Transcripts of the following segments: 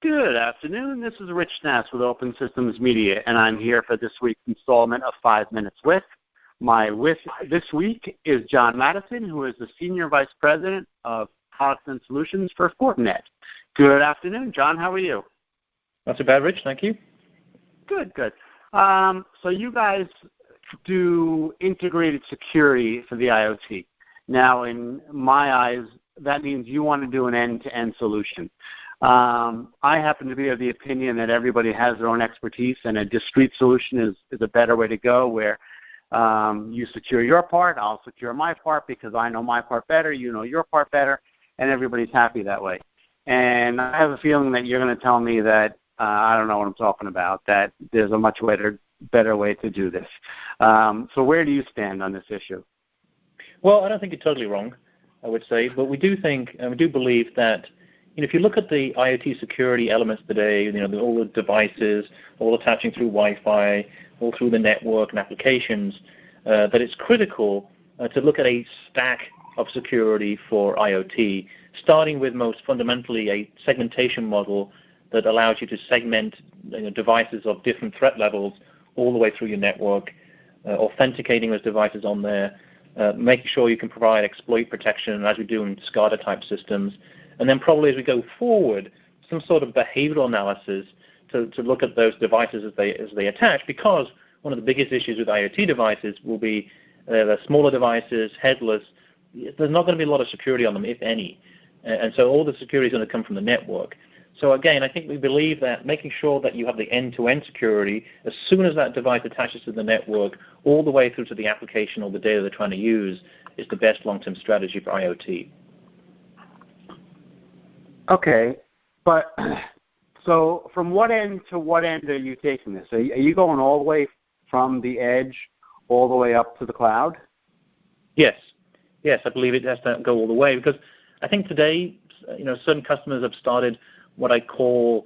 Good afternoon. This is Rich Nass with Open Systems Media, and I'm here for this week's installment of 5 Minutes With. My with this week is John Maddison, who is the Senior Vice President of Products and Solutions for Fortinet. Good afternoon, John. How are you? Not too bad, Rich. Thank you. Good. So you guys do integrated security for the IoT. Now, in my eyes, that means you want to do an end-to-end solution. I happen to be of the opinion that everybody has their own expertise, and a discrete solution is a better way to go, where you secure your part, I'll secure my part because I know my part better, you know your part better, and everybody's happy that way. And I have a feeling that you're going to tell me that I don't know what I'm talking about, that there's a much better way to do this. So where do you stand on this issue? Well, I don't think you're totally wrong, I would say, but we do think and we do believe that if you look at the IoT security elements today, all the devices, all attaching through Wi-Fi, all through the network and applications, that it's critical to look at a stack of security for IoT, starting with most fundamentally a segmentation model that allows you to segment devices of different threat levels all the way through your network, authenticating those devices on there, making sure you can provide exploit protection as we do in SCADA-type systems, and then probably as we go forward, some sort of behavioral analysis to look at those devices as they attach, because one of the biggest issues with IoT devices will be the smaller devices, headless. There's not going to be a lot of security on them, if any. And so all the security is going to come from the network. So again, I think we believe that making sure that you have the end-to-end security as soon as that device attaches to the network, all the way through to the application or the data they're trying to use, is the best long-term strategy for IoT. Okay, but so from what end to what end are you taking this? Are you going all the way from the edge all the way up to the cloud? Yes, I believe it has to go all the way, because I think today, certain customers have started what I call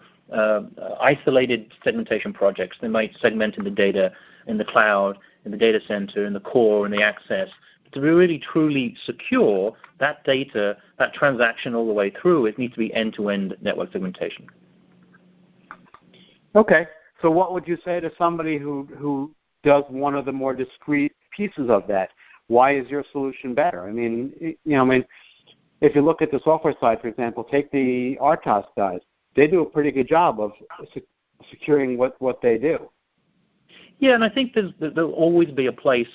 isolated segmentation projects. They might segment in the data, in the cloud, in the data center, in the core, in the access. To be really truly secure that data, that transaction all the way through, it needs to be end-to-end network segmentation. Okay. So what would you say to somebody who does one of the more discrete pieces of that? Why is your solution better? I mean, if you look at the software side, for example, take the RTOS guys. They do a pretty good job of securing what they do. Yeah, and I think there'll always be a place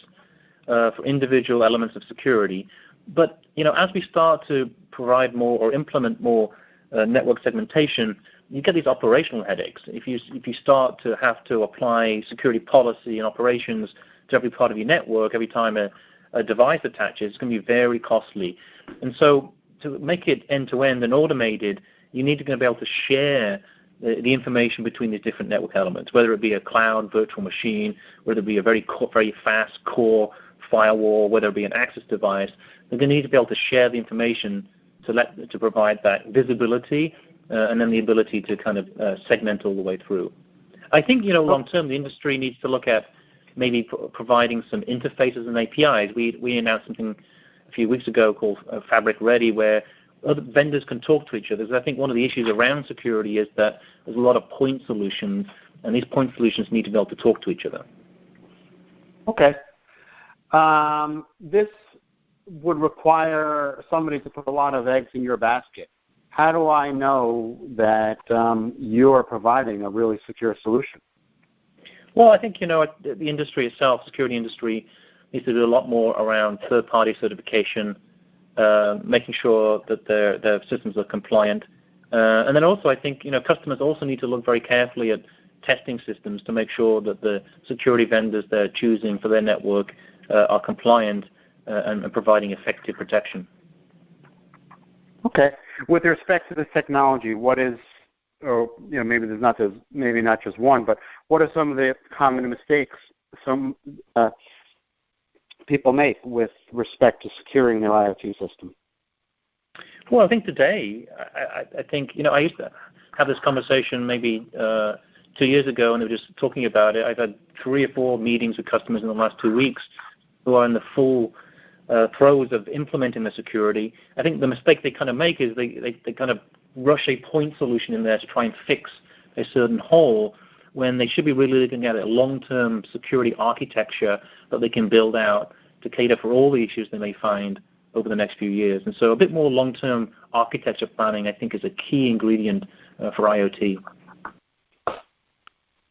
for individual elements of security. But, as we start to provide more or implement more network segmentation, you get these operational headaches. If you start to have to apply security policy and operations to every part of your network, every time a device attaches, it's going to be very costly. And so to make it end-to-end and automated, you need to be able to share the information between these different network elements, whether it be a cloud virtual machine, whether it be a very fast core firewall, whether it be an access device. They're going to need to be able to share the information to provide that visibility and then the ability to kind of segment all the way through. I think, long term, the industry needs to look at maybe providing some interfaces and APIs. We announced something a few weeks ago called Fabric Ready, where other vendors can talk to each other. Because I think one of the issues around security is that there's a lot of point solutions, and these point solutions need to be able to talk to each other. Okay. This would require somebody to put a lot of eggs in your basket. How do I know that you're providing a really secure solution? Well, I think, the industry itself, security industry, needs to do a lot more around third-party certification, making sure that their systems are compliant. And then also, I think, customers also need to look very carefully at testing systems to make sure that the security vendors they're choosing for their network are compliant and providing effective protection. Okay. With respect to the technology, what is, or maybe there's not just one, but what are some of the common mistakes some people make with respect to securing their IoT system? Well, I think today, I think I used to have this conversation maybe 2 years ago, and they were just talking about it. I've had 3 or 4 meetings with customers in the last 2 weeks who are in the full throes of implementing the security. I think the mistake they kind of make is they kind of rush a point solution in there to try and fix a certain hole, when they should be really looking at a long-term security architecture that they can build out to cater for all the issues they may find over the next few years. And so a bit more long-term architecture planning, I think, is a key ingredient for IoT.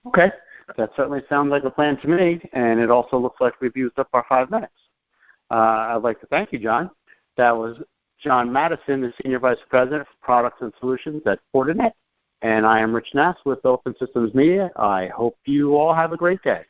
Okay. That certainly sounds like a plan to me, and it also looks like we've used up our 5 minutes. I'd like to thank you, John. That was John Maddison, the Senior Vice President for Products and Solutions at Fortinet, and I am Rich Nass with Open Systems Media. I hope you all have a great day.